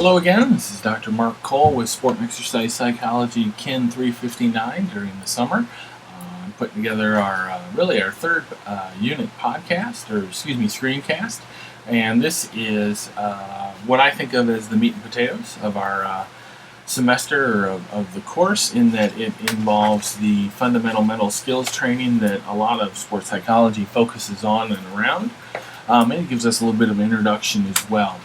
Hello again, this is Dr. Mark Cole with Sport and Exercise Psychology KIN 359 during the summer. I'm putting together our third unit podcast, screencast. And this is what I think of as the meat and potatoes of our semester or of the course, in that it involves the fundamental mental skills training that a lot of sports psychology focuses on and around. And it gives us a little bit of introduction as well.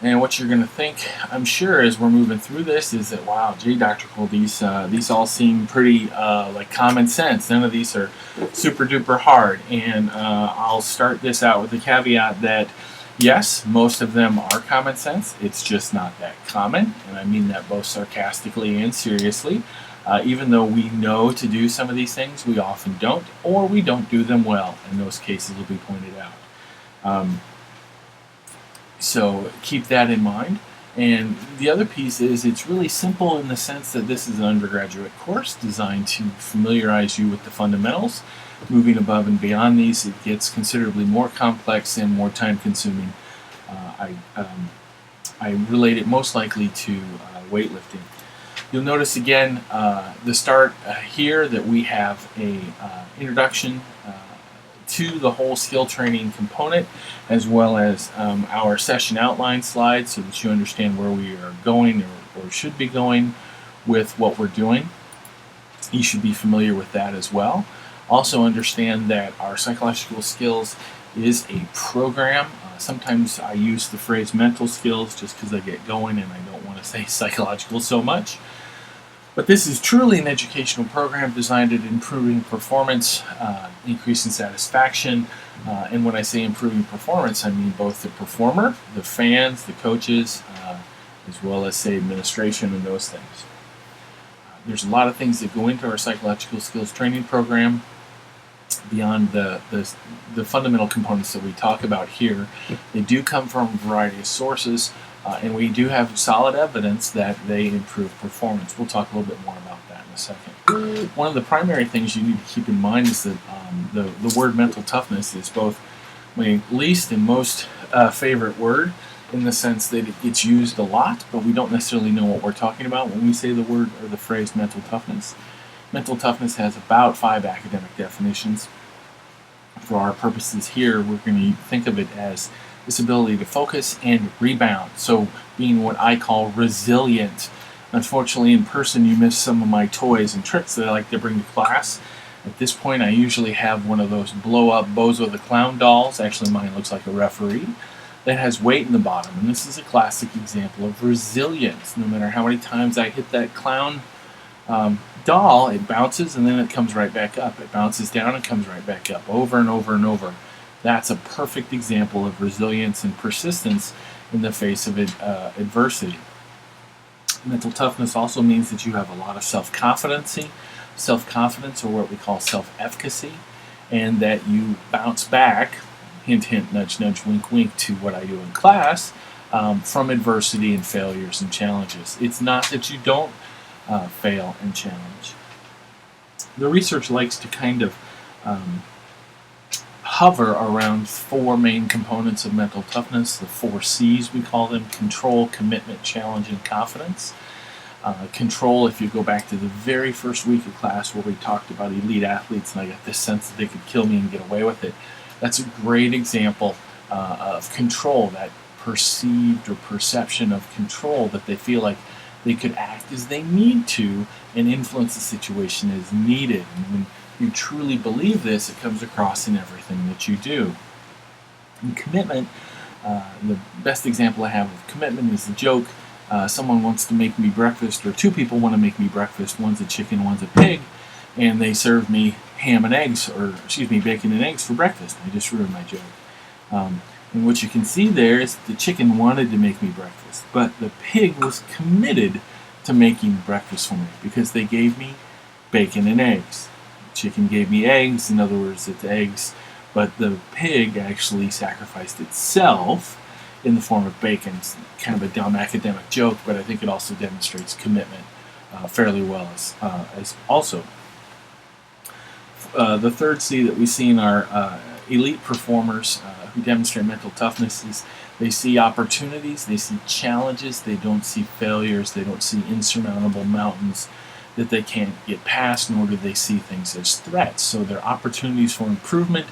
And what you're going to think, I'm sure, as we're moving through this is that, wow, gee, Dr. Cole, these all seem pretty like common sense. None of these are super duper hard. And I'll start this out with the caveat that, yes, most of them are common sense. It's just not that common. And I mean that both sarcastically and seriously. Even though we know to do some of these things, we often don't, or we don't do them well. And those cases will be pointed out. So keep that in mind. And the other piece is it's really simple in the sense that this is an undergraduate course designed to familiarize you with the fundamentals. Moving above and beyond these, it gets considerably more complex and more time consuming. I relate it most likely to weightlifting. You'll notice again the start here that we have a introduction to the whole skill training component, as well as our session outline slides, so that you understand where we are going or should be going with what we're doing. You should be familiar with that as well. Also understand that our psychological skills is a program. Sometimes I use the phrase mental skills just because I get going and I don't want to say psychological so much. But this is truly an educational program designed at improving performance, increasing satisfaction, and when I say improving performance, I mean both the performer, the fans, the coaches, as well as, say, administration and those things. There's a lot of things that go into our psychological skills training program beyond the fundamental components that we talk about here. They do come from a variety of sources. And we do have solid evidence that they improve performance. We'll talk a little bit more about that in a second. One of the primary things you need to keep in mind is that the word mental toughness is both my least and most favorite word, in the sense that it gets used a lot, but we don't necessarily know what we're talking about when we say the word or the phrase mental toughness. Mental toughness has about 5 academic definitions. For our purposes here, we're going to think of it as this ability to focus and rebound. So being what I call resilient. Unfortunately, in person, you miss some of my toys and tricks that I like to bring to class. At this point, I usually have one of those blow-up Bozo the Clown dolls. Actually, mine looks like a referee that has weight in the bottom. And this is a classic example of resilience. No matter how many times I hit that clown doll, it bounces and then it comes right back up. It bounces down and comes right back up, over and over and over. That's a perfect example of resilience and persistence in the face of adversity. Mental toughness also means that you have a lot of self-confidence, or what we call self-efficacy, and that you bounce back, hint, hint, nudge, nudge, wink, wink, to what I do in class, from adversity and failures and challenges. It's not that you don't fail and challenge. The research likes to kind of hover around 4 main components of mental toughness, the 4 C's we call them: control, commitment, challenge, and confidence. Control, if you go back to the very first week of class where we talked about elite athletes and I got this sense that they could kill me and get away with it, that's a great example of control, that perceived or perception of control, that they feel like they could act as they need to and influence the situation as needed. And when you truly believe this, it comes across in everything that you do. And commitment, the best example I have of commitment is the joke, someone wants to make me breakfast, or 2 people want to make me breakfast, one's a chicken, one's a pig, and they serve me bacon and eggs for breakfast. I just ruined my joke. And what you can see there is the chicken wanted to make me breakfast, but the pig was committed to making breakfast for me because they gave me bacon and eggs. Chicken gave me eggs, in other words, it's eggs, but the pig actually sacrificed itself in the form of bacon. It's kind of a dumb academic joke, but I think it also demonstrates commitment fairly well as also. The third C that we see in our elite performers who demonstrate mental toughness is They see opportunities, they see challenges, they don't see failures, they don't see insurmountable mountains that they can't get past, nor do they see things as threats. So they're opportunities for improvement,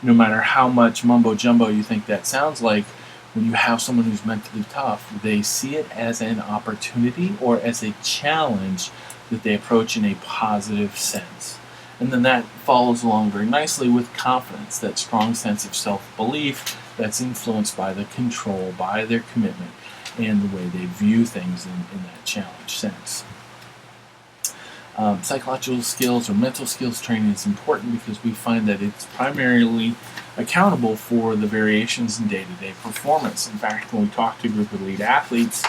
no matter how much mumbo jumbo you think that sounds like. When you have someone who's mentally tough, they see it as an opportunity or as a challenge that they approach in a positive sense. And then that follows along very nicely with confidence, that strong sense of self-belief that's influenced by the control, by their commitment, and the way they view things in that challenge sense. Psychological skills or mental skills training is important because we find that it's primarily accountable for the variations in day-to-day performance. In fact, when we talk to a group of elite athletes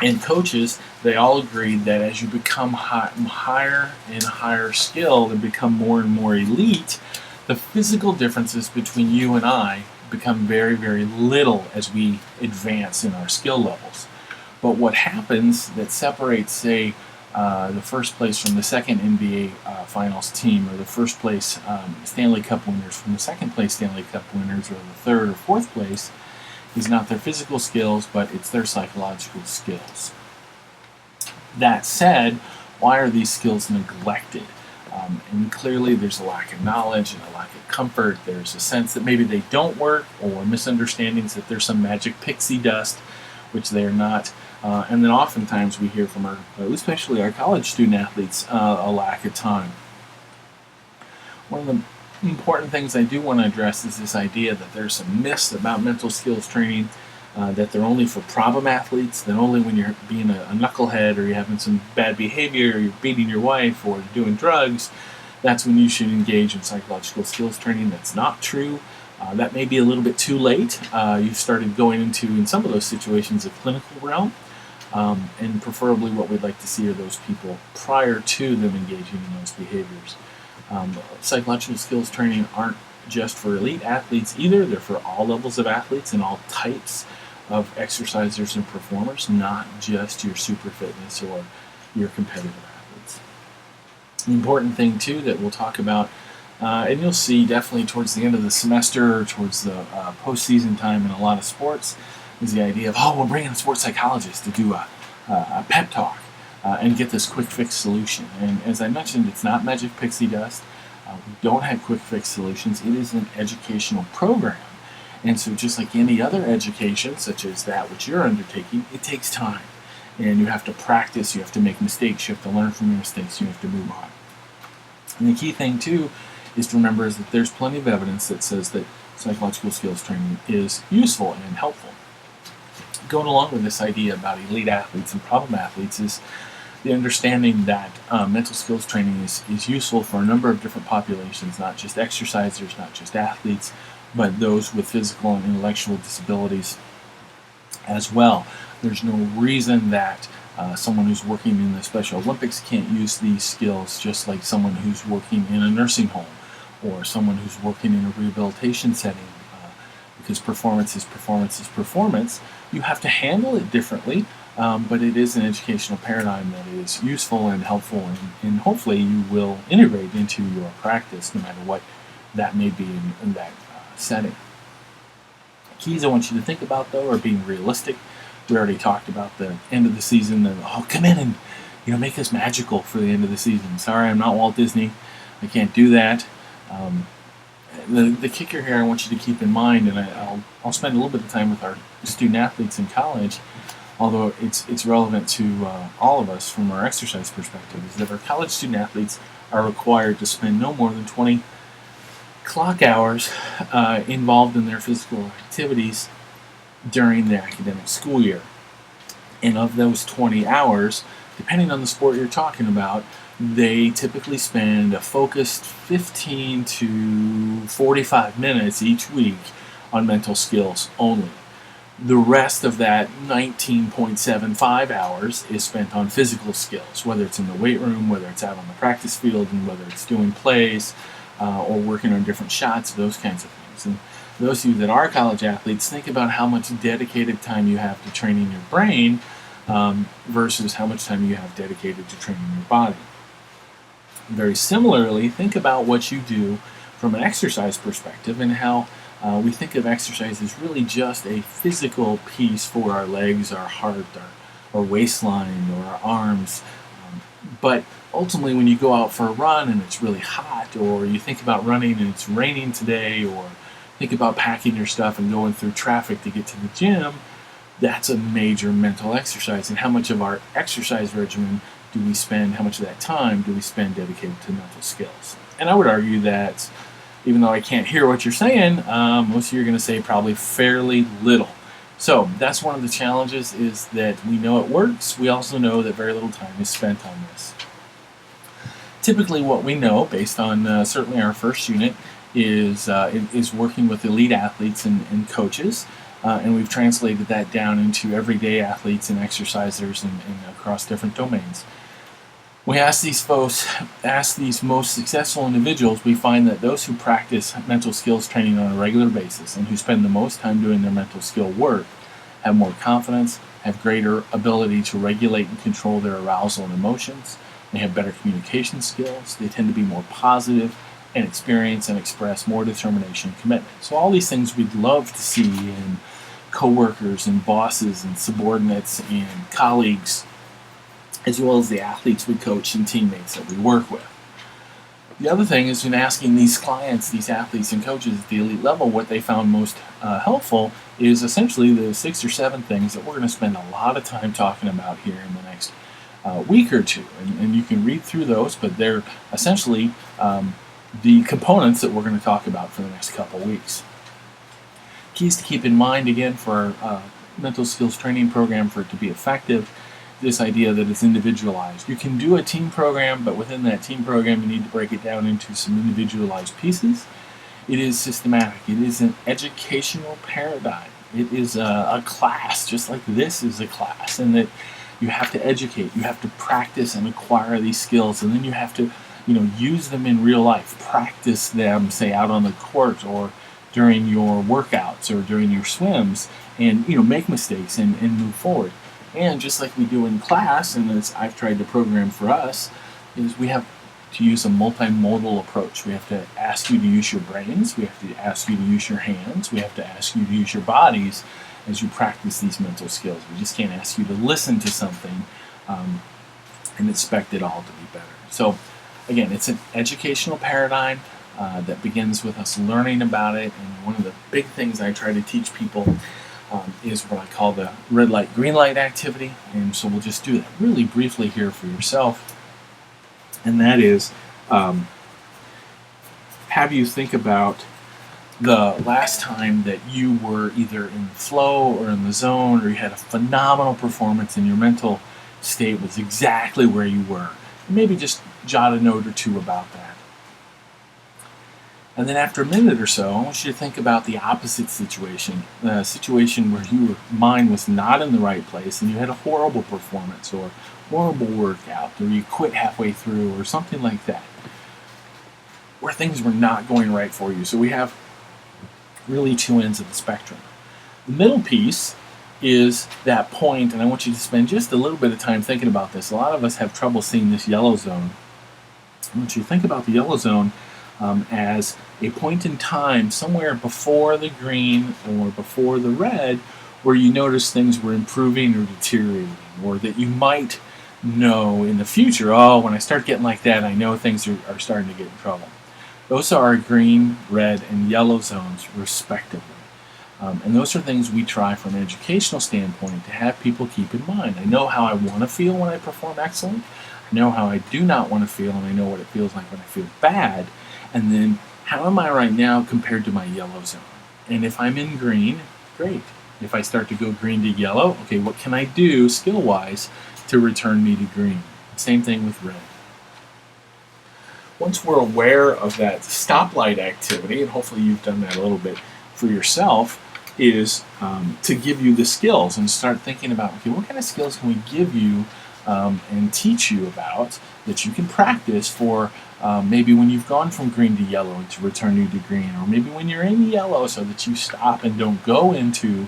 and coaches, they all agreed that as you become higher and higher skilled and become more and more elite, the physical differences between you and I become very, very little as we advance in our skill levels. But what happens that separates, say, the first place from the second NBA Finals team, or the first place Stanley Cup winners from the second place Stanley Cup winners, or the third or fourth place, is not their physical skills, but it's their psychological skills. That said, why are these skills neglected? And clearly there's a lack of knowledge and a lack of comfort. There's a sense that maybe they don't work, or misunderstandings that there's some magic pixie dust, which they are not. And then oftentimes we hear from especially our college student athletes, a lack of time. One of the important things I do want to address is this idea that there's some myths about mental skills training, that they're only for problem athletes, that only when you're being a knucklehead, or you're having some bad behavior, or you're beating your wife, or doing drugs, that's when you should engage in psychological skills training. That's not true. That may be a little bit too late. You've started going into, in some of those situations, a clinical realm. And preferably what we'd like to see are those people prior to them engaging in those behaviors. Psychological skills training aren't just for elite athletes either. They're for all levels of athletes and all types of exercisers and performers, not just your super fitness or your competitive athletes. The important thing too that we'll talk about, and you'll see definitely towards the end of the semester or towards the postseason time in a lot of sports, is the idea of, we'll bring in a sports psychologist to do a pep talk and get this quick fix solution. And as I mentioned, it's not magic pixie dust. We don't have quick fix solutions. It is an educational program. And so just like any other education, such as that which you're undertaking, it takes time. And you have to practice, you have to make mistakes, you have to learn from your mistakes, you have to move on. And the key thing too is to remember is that there's plenty of evidence that says that psychological skills training is useful and helpful. Going along with this idea about elite athletes and problem athletes is the understanding that mental skills training is useful for a number of different populations, not just exercisers, not just athletes, but those with physical and intellectual disabilities as well. There's no reason that someone who's working in the Special Olympics can't use these skills, just like someone who's working in a nursing home or someone who's working in a rehabilitation setting, because performance is performance is performance. You have to handle it differently, but it is an educational paradigm that is useful and helpful, and hopefully you will integrate into your practice, no matter what that may be in that setting. Keys I want you to think about, though, are being realistic. We already talked about the end of the season. Come in and make us magical for the end of the season. Sorry, I'm not Walt Disney. I can't do that. The kicker here I want you to keep in mind, and I'll spend a little bit of time with our student athletes in college, although it's relevant to all of us from our exercise perspective, is that our college student athletes are required to spend no more than 20 clock hours involved in their physical activities during the academic school year. And of those 20 hours, depending on the sport you're talking about, they typically spend a focused 15 to 45 minutes each week on mental skills only. The rest of that 19.75 hours is spent on physical skills, whether it's in the weight room, whether it's out on the practice field, and whether it's doing plays or working on different shots, those kinds of things. And those of you that are college athletes, think about how much dedicated time you have to training your brain versus how much time you have dedicated to training your body. Very similarly, think about what you do from an exercise perspective and how we think of exercise as really just a physical piece for our legs, our heart, our waistline, or our arms. But ultimately, when you go out for a run and it's really hot, or you think about running and it's raining today, or think about packing your stuff and going through traffic to get to the gym, that's a major mental exercise. And how much of our exercise regimen do we spend, how much of that time do we spend dedicated to mental skills? And I would argue that, even though I can't hear what you're saying, most of you are going to say probably fairly little. So that's one of the challenges, is that we know it works. We also know that very little time is spent on this. Typically what we know, based on certainly our first unit, is working with elite athletes and coaches. And we've translated that down into everyday athletes and exercisers and across different domains. We ask these most successful individuals, we find that those who practice mental skills training on a regular basis and who spend the most time doing their mental skill work have more confidence, have greater ability to regulate and control their arousal and emotions, they have better communication skills, they tend to be more positive, and experience and express more determination and commitment. So all these things we'd love to see in coworkers and bosses and subordinates and colleagues, as well as the athletes we coach and teammates that we work with. The other thing is, in asking these clients, these athletes and coaches at the elite level, what they found most helpful is essentially the 6 or 7 things that we're going to spend a lot of time talking about here in the next week or two. And you can read through those, but they're essentially the components that we're going to talk about for the next couple weeks. Keys to keep in mind, again, for our mental skills training program, for it to be effective, this idea that it's individualized. You can do a team program, but within that team program you need to break it down into some individualized pieces. It is systematic. It is an educational paradigm. It is a class, just like this is a class, and that you have to educate, you have to practice and acquire these skills, and then you have to use them in real life. Practice them, say, out on the court or during your workouts or during your swims, and make mistakes and move forward. And just like we do in class, and as I've tried to program for us, is we have to use a multimodal approach. We have to ask you to use your brains, we have to ask you to use your hands, we have to ask you to use your bodies as you practice these mental skills. We just can't ask you to listen to something and expect it all to be better. So again, it's an educational paradigm that begins with us learning about it. And one of the big things I try to teach people is what I call the red light, green light activity. And so we'll just do that really briefly here for yourself. And that is, have you think about the last time that you were either in the flow or in the zone, or you had a phenomenal performance and your mental state was exactly where you were. And maybe just jot a note or two about that. And then after a minute or so, I want you to think about the opposite situation, a situation where your mind was not in the right place and you had a horrible performance or horrible workout, or you quit halfway through or something like that, where things were not going right for you. So we have really two ends of the spectrum. The middle piece is that point, and I want you to spend just a little bit of time thinking about this. A lot of us have trouble seeing this yellow zone. I want you to think about the yellow zone as a point in time somewhere before the green or before the red, where you notice things were improving or deteriorating, or that you might know in the future, oh, when I start getting like that, I know things are starting to get in trouble. Those are our green, red, and yellow zones, respectively. And those are things we try from an educational standpoint to have people keep in mind. I know how I want to feel when I perform excellent. I know how I do not want to feel, and I know what it feels like when I feel bad. And then, how am I right now compared to my yellow zone? And if I'm in green, great. If I start to go green to yellow, okay, what can I do skill-wise to return me to green? Same thing with red. Once we're aware of that stoplight activity, and hopefully you've done that a little bit for yourself, is to give you the skills and start thinking about, okay, what kind of skills can we give you and teach you about that you can practice for maybe when you've gone from green to yellow and to return you to green, or maybe when you're in yellow so that you stop and don't go into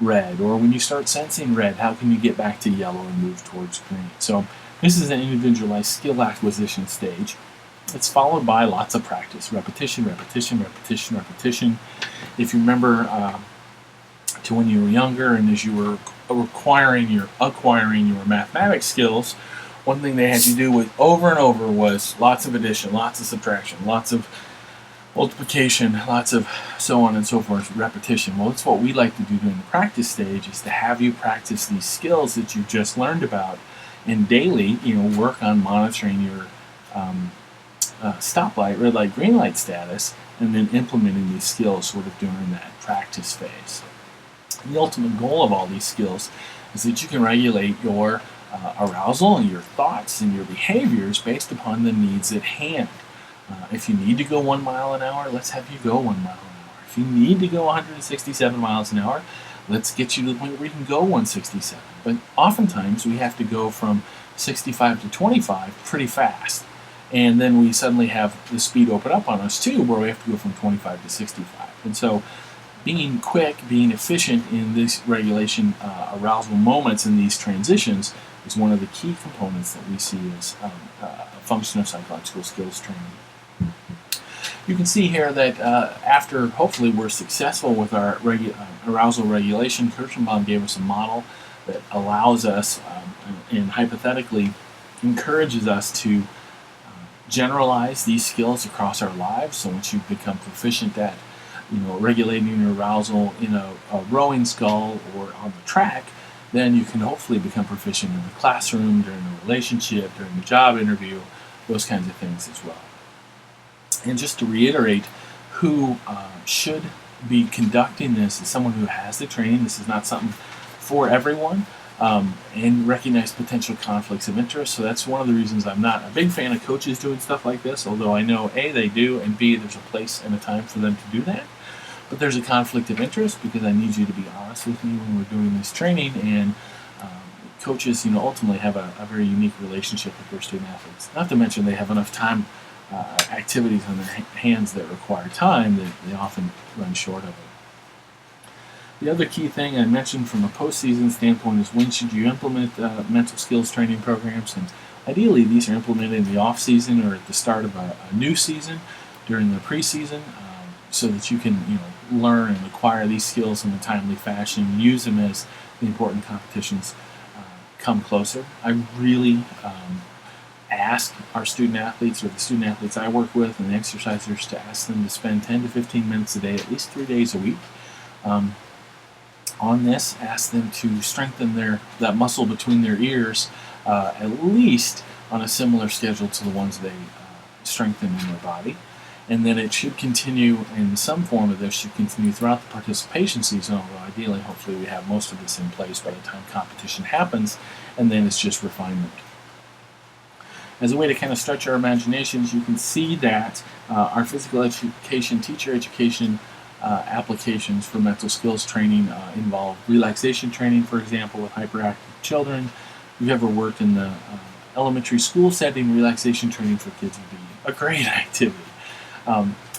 red, or when you start sensing red, how can you get back to yellow and move towards green? So this is an individualized skill acquisition stage. It's followed by lots of practice, repetition, repetition, repetition, repetition. If you remember to when you were younger and as you were acquiring your mathematics skills, one thing they had you do with over and over was lots of addition, lots of subtraction, lots of multiplication, lots of so on and so forth, repetition. Well, that's what we like to do during the practice stage, is to have you practice these skills that you've just learned about, and daily, work on monitoring your stoplight, red light, green light status, and then implementing these skills sort of during that practice phase. And the ultimate goal of all these skills is that you can regulate your arousal and your thoughts and your behaviors based upon the needs at hand. If you need to go 1 mile an hour, let's have you go 1 mile an hour. If you need to go 167 miles an hour, let's get you to the point where you can go 167. But oftentimes we have to go from 65 to 25 pretty fast. And then we suddenly have the speed open up on us too, where we have to go from 25 to 65. And so being quick, being efficient in this regulation arousal moments in these transitions is one of the key components that we see as a function of psychological skills training. You can see here that after hopefully we're successful with our arousal regulation, Kirschenbaum gave us a model that allows us and hypothetically encourages us to generalize these skills across our lives. So once you become proficient at regulating your arousal in a rowing scull or on the track, then you can hopefully become proficient in the classroom, during a relationship, during the job interview, those kinds of things as well. And just to reiterate, who should be conducting this is someone who has the training. This is not something for everyone, and recognize potential conflicts of interest. So that's one of the reasons I'm not a big fan of coaches doing stuff like this, although I know A, they do, and B, there's a place and a time for them to do that. But there's a conflict of interest because I need you to be honest with me when we're doing this training, and coaches, ultimately have a very unique relationship with their student athletes. Not to mention they have enough time, activities on their hands that require time that they often run short of it. The other key thing I mentioned from a postseason standpoint is when should you implement mental skills training programs, and ideally these are implemented in the off season or at the start of a new season during the preseason, so that you can learn and acquire these skills in a timely fashion, use them as the important competitions come closer. I really ask our student athletes, or the student athletes I work with and the exercisers, to ask them to spend 10 to 15 minutes a day, at least 3 days a week, on this. Ask them to strengthen that muscle between their ears, at least on a similar schedule to the ones they strengthen in their body. And then it should continue in some form of this, should continue throughout the participation season, although ideally, hopefully we have most of this in place by the time competition happens, and then it's just refinement. As a way to kind of stretch our imaginations, you can see that our physical education, teacher education applications for mental skills training involve relaxation training, for example, with hyperactive children. If you've ever worked in the elementary school setting, relaxation training for kids would be a great activity.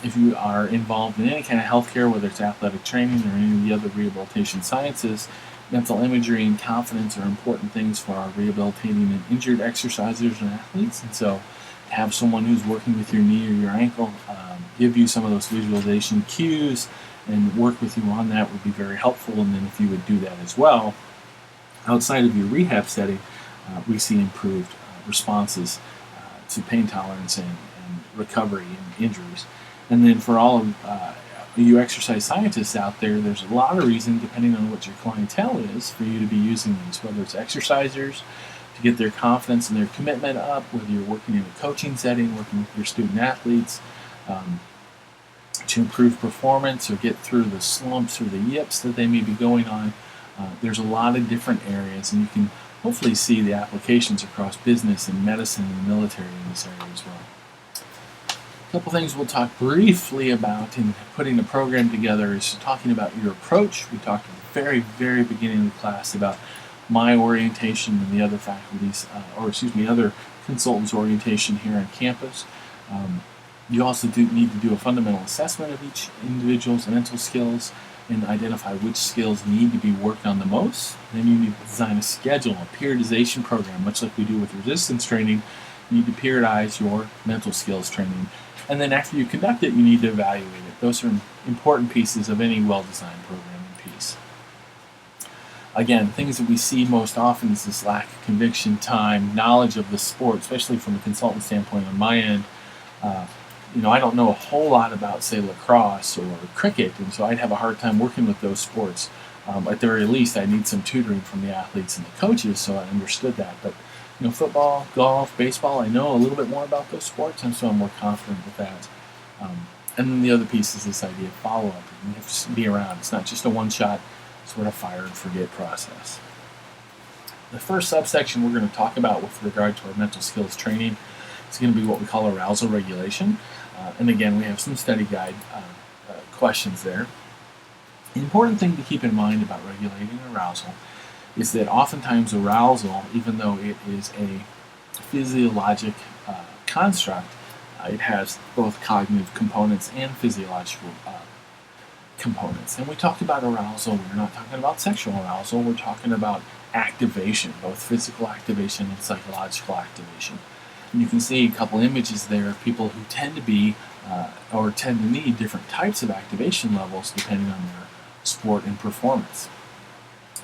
If you are involved in any kind of healthcare, whether it's athletic training or any of the other rehabilitation sciences, mental imagery and confidence are important things for our rehabilitating and injured exercisers and athletes. And so to have someone who's working with your knee or your ankle give you some of those visualization cues and work with you on that would be very helpful. And then if you would do that as well, outside of your rehab setting, we see improved responses to pain tolerance and recovery and injuries. And then for all of you exercise scientists out there, there's a lot of reason, depending on what your clientele is, for you to be using these, whether it's exercisers to get their confidence and their commitment up, whether you're working in a coaching setting, working with your student athletes, to improve performance or get through the slumps or the yips that they may be going on. There's a lot of different areas, and you can hopefully see the applications across business and medicine and the military in this area as well. A couple things we'll talk briefly about in putting a program together is talking about your approach. We talked at the very, very beginning of the class about my orientation and the other faculty's, other consultants' orientation here on campus. You also need to do a fundamental assessment of each individual's mental skills and identify which skills need to be worked on the most. Then you need to design a schedule, a periodization program, much like we do with resistance training, You need to periodize your mental skills training. And then after you conduct it, you need to evaluate it. Those are important pieces of any well-designed programming piece. Again, things that we see most often is this lack of conviction, time, knowledge of the sport, especially from a consultant standpoint on my end. I don't know a whole lot about, say, lacrosse or cricket, and so I'd have a hard time working with those sports. At the very least, I need some tutoring from the athletes and the coaches, so I understood that. But football, golf, baseball, I know a little bit more about those sports, and so I'm more confident with that. And then the other piece is this idea of follow-up. You have to be around. It's not just a one-shot sort of fire and forget process. The first subsection we're going to talk about with regard to our mental skills training is going to be what we call arousal regulation. And again, we have some study guide questions there. The important thing to keep in mind about regulating arousal is that oftentimes arousal, even though it is a physiologic construct, it has both cognitive components and physiological components. And we talked about arousal, we're not talking about sexual arousal, we're talking about activation, both physical activation and psychological activation. And you can see a couple images there of people who tend to be or tend to need different types of activation levels depending on their sport and performance.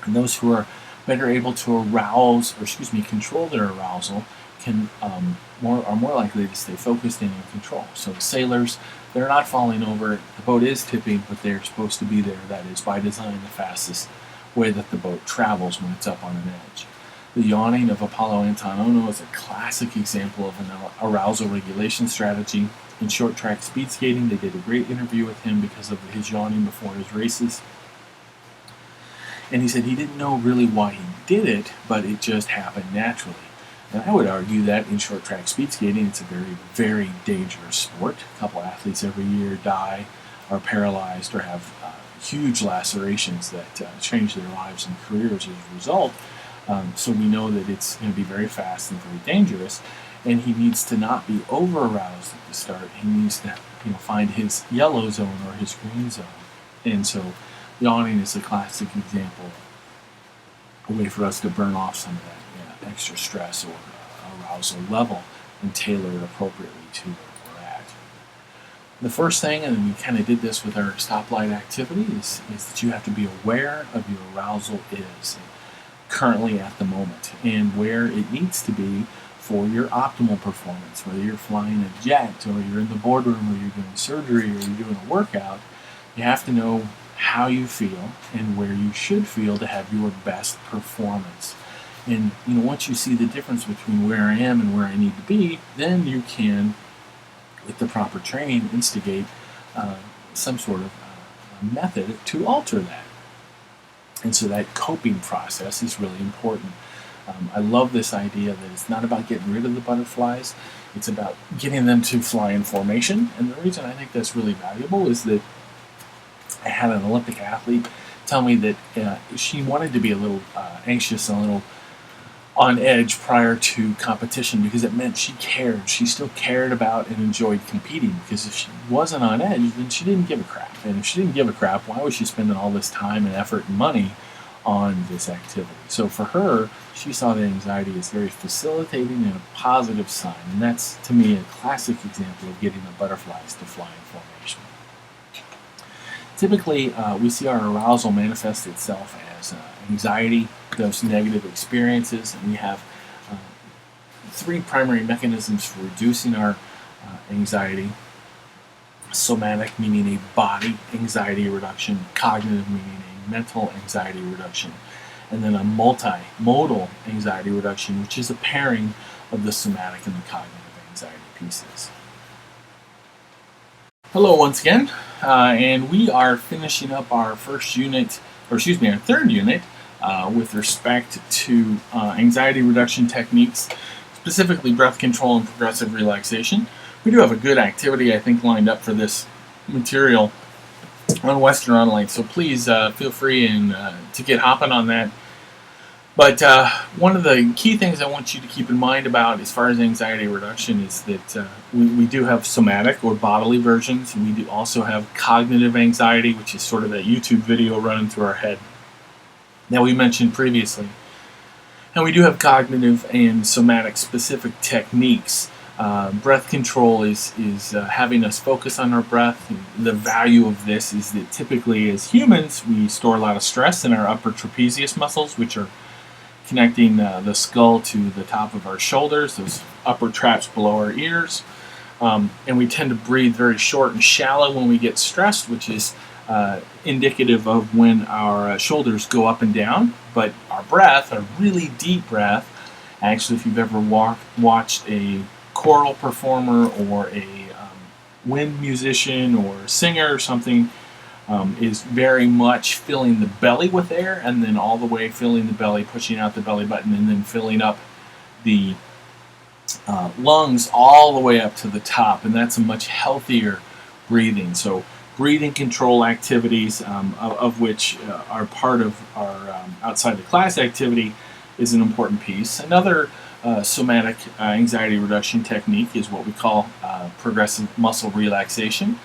And those who are better able to control their arousal are more likely to stay focused and in control. So the sailors, they're not falling over. The boat is tipping, but they're supposed to be there. That is by design the fastest way that the boat travels when it's up on an edge. The yawning of Apollo Antonono is a classic example of an arousal regulation strategy. In short track speed skating, they did a great interview with him because of his yawning before his races. And he said he didn't know really why he did it, but it just happened naturally. And I would argue that in short track speed skating, it's a very, very dangerous sport. A couple athletes every year die, are paralyzed, or have huge lacerations that change their lives and careers as a result. So we know that it's going to be very fast and very dangerous. And he needs to not be over-aroused at the start. He needs to find his yellow zone or his green zone. And so yawning is a classic example of a way for us to burn off some of that extra stress or arousal level and tailor it appropriately to where we're at. The first thing, and we kind of did this with our stoplight activity, is that you have to be aware of your arousal is currently at the moment and where it needs to be for your optimal performance. Whether you're flying a jet or you're in the boardroom or you're doing surgery or you're doing a workout, you have to know how you feel and where you should feel to have your best performance. And once you see the difference between where I am and where I need to be, then you can, with the proper training, instigate some sort of method to alter that. And so that coping process is really important. I love this idea that it's not about getting rid of the butterflies, it's about getting them to fly in formation. And the reason I think that's really valuable is that I had an Olympic athlete tell me that she wanted to be a little anxious and a little on edge prior to competition because it meant she cared. She still cared about and enjoyed competing, because if she wasn't on edge, then she didn't give a crap. And if she didn't give a crap, why was she spending all this time and effort and money on this activity? So for her, she saw the anxiety as very facilitating and a positive sign. And that's, to me, a classic example of getting the butterflies to fly in formation. Typically, we see our arousal manifest itself as anxiety, those negative experiences, and we have three primary mechanisms for reducing our anxiety. Somatic, meaning a body anxiety reduction; cognitive, meaning a mental anxiety reduction; and then a multimodal anxiety reduction, which is a pairing of the somatic and the cognitive anxiety pieces. Hello once again, and we are finishing up our third unit with respect to anxiety reduction techniques, specifically breath control and progressive relaxation. We do have a good activity, I think, lined up for this material on Western Online, so please feel free to get hopping on that. But one of the key things I want you to keep in mind about as far as anxiety reduction is that we do have somatic or bodily versions. We do also have cognitive anxiety, which is sort of that YouTube video running through our head that we mentioned previously. And we do have cognitive and somatic specific techniques. Breath control is having us focus on our breath. The value of this is that typically as humans, we store a lot of stress in our upper trapezius muscles, which are connecting the skull to the top of our shoulders, those upper traps below our ears. And we tend to breathe very short and shallow when we get stressed, which is indicative of when our shoulders go up and down. But our breath, a really deep breath, actually, if you've ever watched a choral performer or a wind musician or singer or something, is very much filling the belly with air, and then all the way filling the belly, pushing out the belly button, and then filling up the lungs all the way up to the top, and that's a much healthier breathing. So breathing control activities, of which are part of our outside the class activity, is an important piece. Another somatic anxiety reduction technique is what we call progressive muscle relaxation.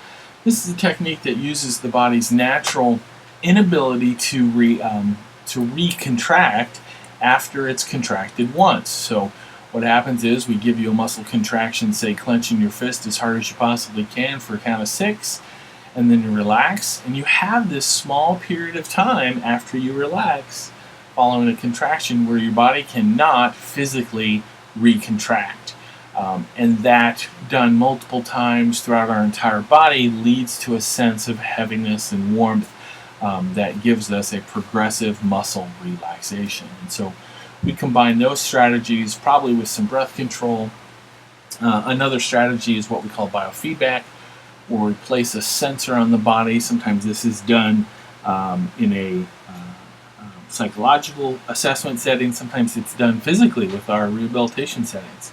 This is a technique that uses the body's natural inability to recontract after it's contracted once. So what happens is we give you a muscle contraction, say clenching your fist as hard as you possibly can for a count of 6, and then you relax, and you have this small period of time after you relax following a contraction where your body cannot physically recontract. And that, done multiple times throughout our entire body, leads to a sense of heaviness and warmth that gives us a progressive muscle relaxation. And so we combine those strategies probably with some breath control. Another strategy is what we call biofeedback, where we place a sensor on the body. Sometimes this is done in a psychological assessment setting. Sometimes it's done physically with our rehabilitation settings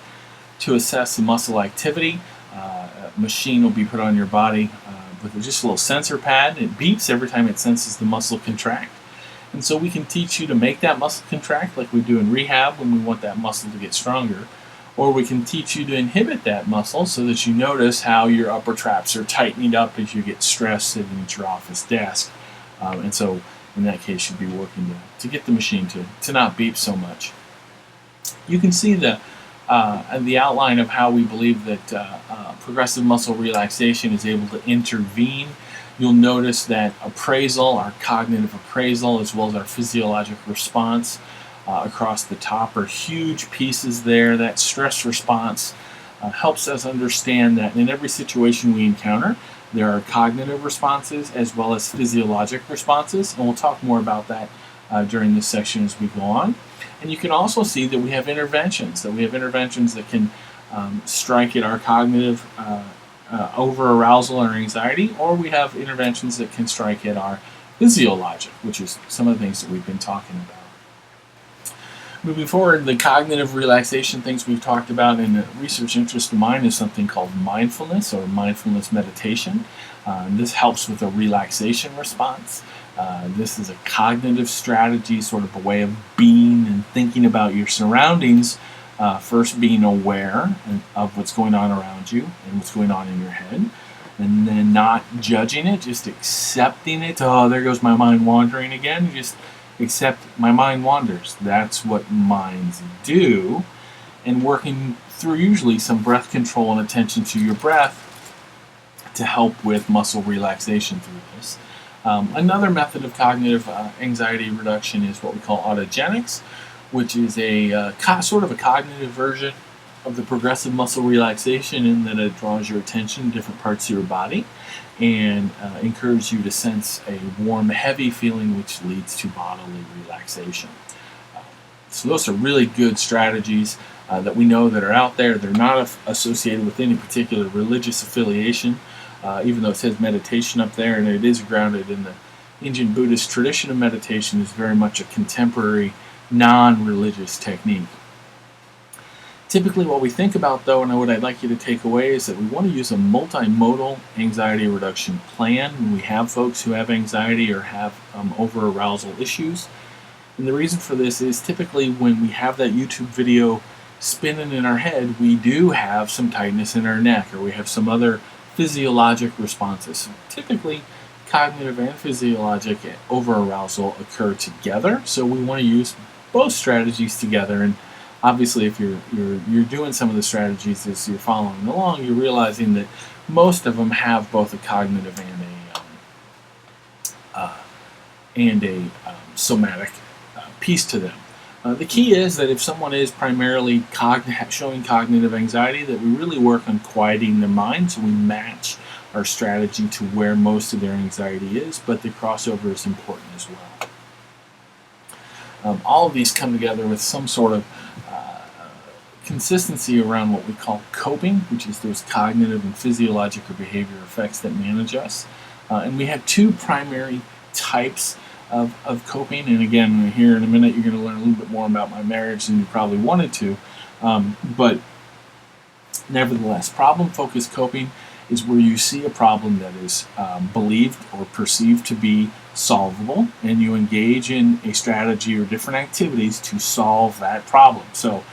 to assess the muscle activity. A machine will be put on your body with just a little sensor pad. It beeps every time it senses the muscle contract. And so we can teach you to make that muscle contract like we do in rehab when we want that muscle to get stronger. Or we can teach you to inhibit that muscle so that you notice how your upper traps are tightening up as you get stressed sitting at your office desk. And so in that case, you'd be working to get the machine to not beep so much. You can see the outline of how we believe that progressive muscle relaxation is able to intervene. You'll notice that appraisal, our cognitive appraisal, as well as our physiologic response across the top are huge pieces there. That stress response helps us understand that in every situation we encounter, there are cognitive responses as well as physiologic responses, and we'll talk more about that during this section as we go on. And you can also see that we have interventions, that can strike at our cognitive over-arousal or anxiety, or we have interventions that can strike at our physiologic, which is some of the things that we've been talking about. Moving forward, the cognitive relaxation things we've talked about in a research interest of mine is something called mindfulness or mindfulness meditation. This helps with a relaxation response. This is a cognitive strategy, sort of a way of being and thinking about your surroundings. First being aware of what's going on around you and what's going on in your head, and then not judging it, just accepting it. Oh, there goes my mind wandering again. You just accept my mind wanders. That's what minds do. And working through usually some breath control and attention to your breath to help with muscle relaxation through this. Another method of cognitive anxiety reduction is what we call autogenics, which is a sort of a cognitive version of the progressive muscle relaxation in that it draws your attention to different parts of your body and encourages you to sense a warm, heavy feeling, which leads to bodily relaxation. So those are really good strategies that we know that are out there. They're not associated with any particular religious affiliation, even though it says meditation up there, and it is grounded in the Indian Buddhist tradition of meditation. Is very much a contemporary, non-religious technique. Typically what we think about, though, and what I'd like you to take away, is that we want to use a multimodal anxiety reduction plan when we have folks who have anxiety or have over-arousal issues. And the reason for this is typically when we have that YouTube video spinning in our head, we do have some tightness in our neck, or we have some other physiologic responses. So typically, cognitive and physiologic over-arousal occur together, so we want to use both strategies together. And obviously, if you're doing some of the strategies as you're following along, you're realizing that most of them have both a cognitive and a somatic piece to them. The key is that if someone is primarily showing cognitive anxiety, that we really work on quieting their mind, so we match our strategy to where most of their anxiety is, but the crossover is important as well. All of these come together with some sort of consistency around what we call coping, which is those cognitive and physiologic or behavioral effects that manage us. And we have two primary types of coping. And again, here in a minute, you're going to learn a little bit more about my marriage than you probably wanted to. But nevertheless, problem-focused coping is where you see a problem that is believed or perceived to be solvable, and you engage in a strategy or different activities to solve that problem. So,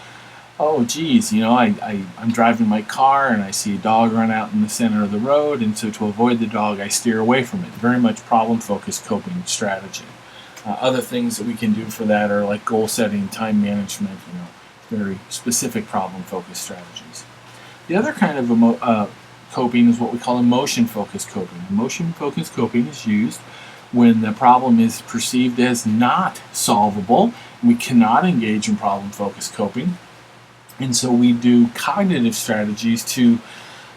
oh geez, I'm driving my car and I see a dog run out in the center of the road, and so to avoid the dog, I steer away from it. Very much problem-focused coping strategy. Other things that we can do for that are like goal setting, time management, very specific problem-focused strategies. The other kind of coping is what we call emotion-focused coping. Emotion-focused coping is used when the problem is perceived as not solvable. We cannot engage in problem-focused coping. And so we do cognitive strategies to,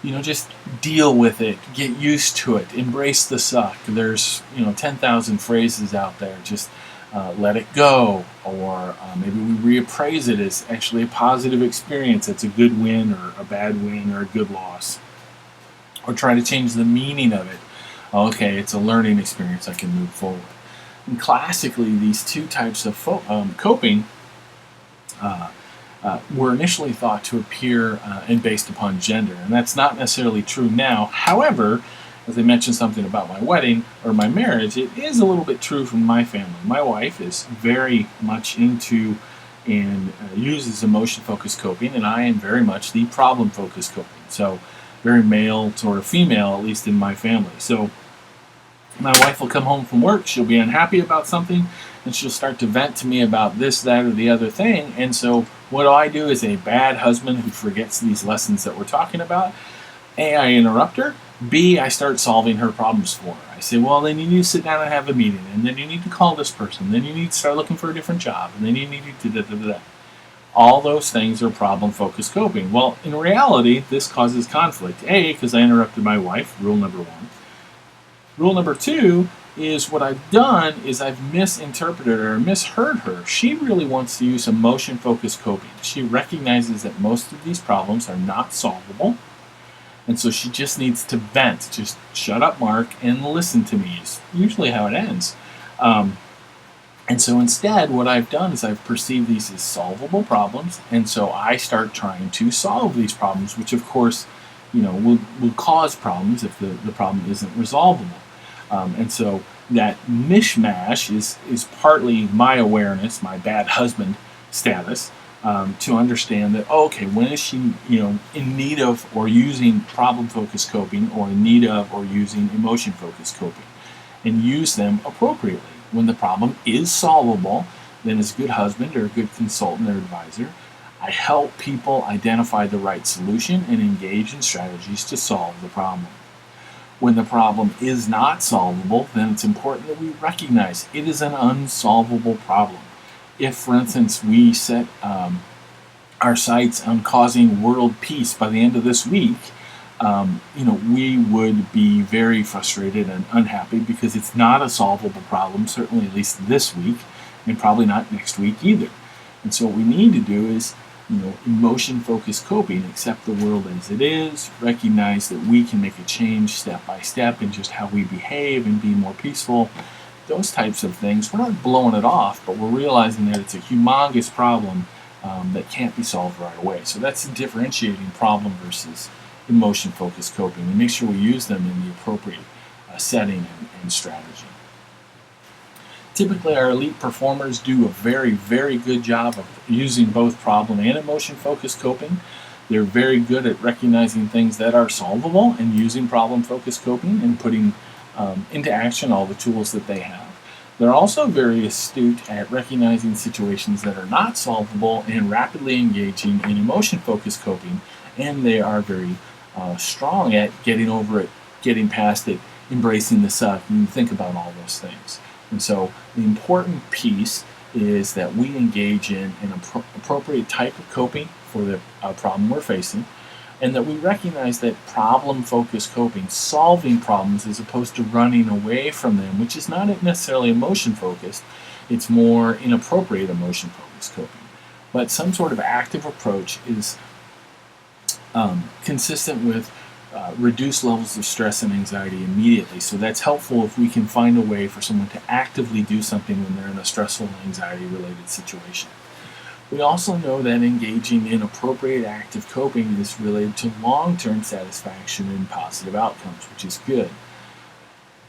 just deal with it, get used to it, embrace the suck. There's, 10,000 phrases out there. Just let it go, or maybe we reappraise it as actually a positive experience. It's a good win or a bad win or a good loss. Or try to change the meaning of it. Okay, it's a learning experience. I can move forward. And classically, these two types of coping were initially thought to appear and based upon gender, and that's not necessarily true now. However, as I mentioned something about my wedding or my marriage, it is a little bit true from my family. My wife is very much into and uses emotion-focused coping, and I am very much the problem-focused coping. So very male sort of female, at least in my family. So my wife will come home from work, she'll be unhappy about something, and she'll start to vent to me about this, that, or the other thing. And so what I do as a bad husband who forgets these lessons that we're talking about, A, I interrupt her, B, I start solving her problems for her. I say, well, then you need to sit down and have a meeting, and then you need to call this person, then you need to start looking for a different job, and then you need to da-da-da-da. All those things are problem-focused coping. Well, in reality, this causes conflict. A, because I interrupted my wife, rule number one. Rule number two is what I've done is I've misinterpreted or misheard her. She really wants to use emotion-focused coping. She recognizes that most of these problems are not solvable, and so she just needs to vent. Just shut up, Mark, and listen to me is usually how it ends. And so instead, what I've done is I've perceived these as solvable problems, and so I start trying to solve these problems, which of course, will cause problems if the problem isn't resolvable. And so that mishmash is partly my awareness, my bad husband status, to understand that, okay, when is she, in need of or using problem-focused coping, or in need of or using emotion-focused coping, and use them appropriately. When the problem is solvable, then as a good husband or a good consultant or advisor, I help people identify the right solution and engage in strategies to solve the problem. When the problem is not solvable, then it's important that we recognize it is an unsolvable problem. If, for instance, we set our sights on causing world peace by the end of this week, we would be very frustrated and unhappy because it's not a solvable problem, certainly at least this week, and probably not next week either. And so what we need to do is, emotion-focused coping, accept the world as it is, recognize that we can make a change step by step in just how we behave and be more peaceful, those types of things. We're not blowing it off, but we're realizing that it's a humongous problem that can't be solved right away. So that's the differentiating problem versus emotion-focused coping, and make sure we use them in the appropriate setting and strategy. Typically, our elite performers do a very, very good job of using both problem and emotion-focused coping. They're very good at recognizing things that are solvable and using problem-focused coping and putting into action all the tools that they have. They're also very astute at recognizing situations that are not solvable and rapidly engaging in emotion-focused coping, and they are very strong at getting over it, getting past it, embracing the suck, and think about all those things. And so the important piece is that we engage in an appropriate type of coping for the problem we're facing, and that we recognize that problem-focused coping, solving problems as opposed to running away from them, which is not necessarily emotion-focused, it's more inappropriate emotion-focused coping. But some sort of active approach is consistent with reduced levels of stress and anxiety immediately. So that's helpful if we can find a way for someone to actively do something when they're in a stressful and anxiety-related situation. We also know that engaging in appropriate active coping is related to long-term satisfaction and positive outcomes, which is good.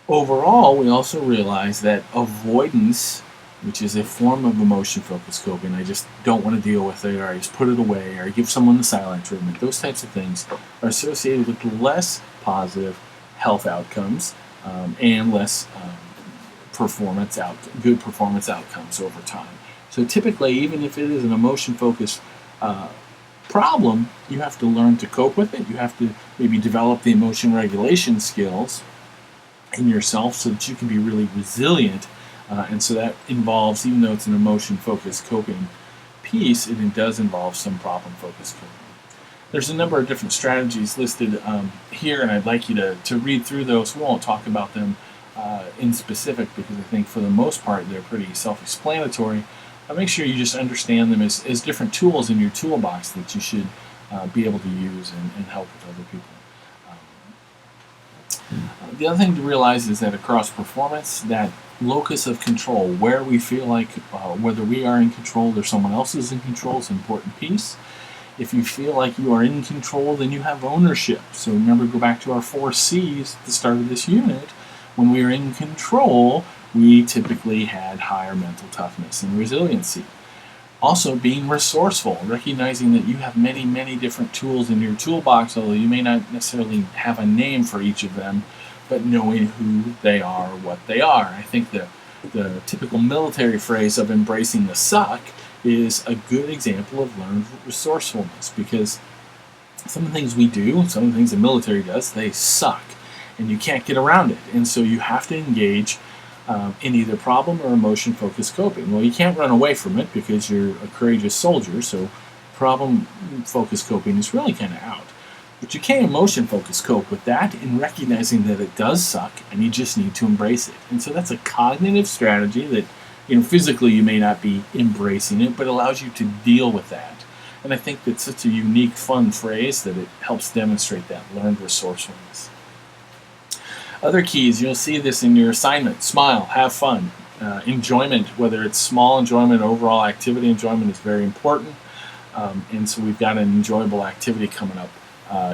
Overall, we also realize that avoidance, which is a form of emotion-focused coping, I just don't want to deal with it, or I just put it away, or I give someone the silent treatment, those types of things are associated with less positive health outcomes and less good performance outcomes over time. So typically, even if it is an emotion-focused problem, you have to learn to cope with it. You have to maybe develop the emotion regulation skills in yourself so that you can be really resilient. And so that involves, even though it's an emotion-focused coping piece, it does involve some problem-focused coping. There's a number of different strategies listed here, and I'd like you to read through those. We won't talk about them in specific because I think for the most part they're pretty self-explanatory. Make sure you just understand them as different tools in your toolbox that you should be able to use and help with other people. The other thing to realize is that across performance, that locus of control, where we feel like whether we are in control or someone else is in control, is an important piece. If you feel like you are in control, then you have ownership. So remember, go back to our 4 C's at the start of this unit. When we are in control, we typically had higher mental toughness and resiliency. Also, being resourceful, recognizing that you have many, many different tools in your toolbox, although you may not necessarily have a name for each of them, but knowing who they are, what they are. I think the typical military phrase of embracing the suck is a good example of learned resourcefulness, because some of the things we do, some of the things the military does, they suck, and you can't get around it. And so you have to engage in either problem or emotion-focused coping. Well, you can't run away from it because you're a courageous soldier, so problem-focused coping is really kind of out. But you can emotion-focused cope with that in recognizing that it does suck and you just need to embrace it. And so that's a cognitive strategy that, physically you may not be embracing it, but allows you to deal with that. And I think that's such a unique, fun phrase that it helps demonstrate that learned resourcefulness. Other keys, you'll see this in your assignment: smile, have fun, enjoyment, whether it's small enjoyment, overall activity enjoyment is very important. And so we've got an enjoyable activity coming up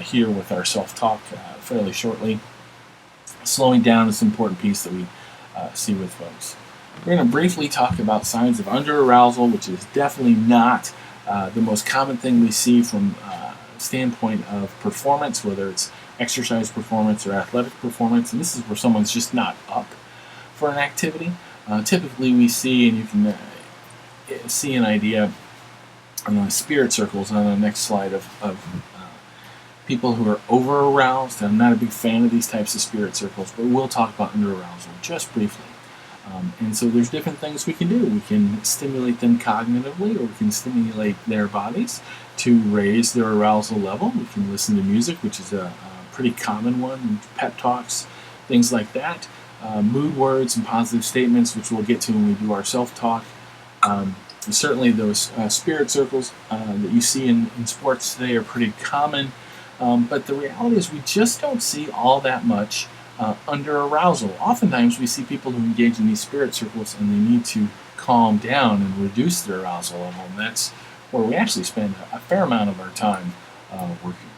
here with our self-talk fairly shortly. Slowing down is an important piece that we see with folks. We're going to briefly talk about signs of under-arousal, which is definitely not the most common thing we see from standpoint of performance, whether it's exercise performance or athletic performance, and this is where someone's just not up for an activity. Typically we see, and you can see an idea on spirit circles on the next slide of people who are over-aroused. I'm not a big fan of these types of spirit circles, but we'll talk about under-arousal just briefly. And so there's different things we can do. We can stimulate them cognitively, or we can stimulate their bodies to raise their arousal level. We can listen to music, which is a pretty common one, pep talks, things like that. Mood words and positive statements, which we'll get to when we do our self-talk. Certainly those spirit circles that you see in sports today are pretty common. But the reality is we just don't see all that much under arousal. Oftentimes we see people who engage in these spirit circles and they need to calm down and reduce their arousal level, and that's where we actually spend a fair amount of our time working.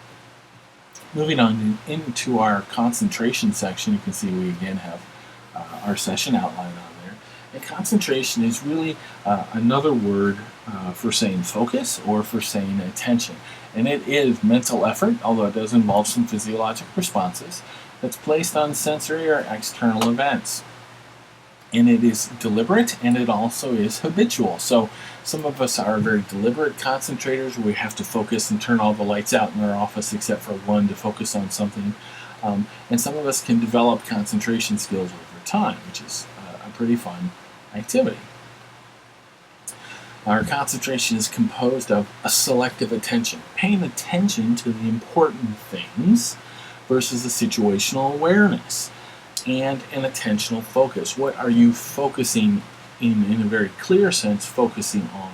Moving on into our concentration section, you can see we again have our session outline on there. And concentration is really another word for saying focus or for saying attention. And it is mental effort, although it does involve some physiologic responses, that's placed on sensory or external events. And it is deliberate, and it also is habitual. So some of us are very deliberate concentrators where we have to focus and turn all the lights out in our office except for one to focus on something. And some of us can develop concentration skills over time, which is a pretty fun activity. Our concentration is composed of a selective attention, paying attention to the important things versus a situational awareness, and an attentional focus. What are you focusing in a very clear sense, focusing on?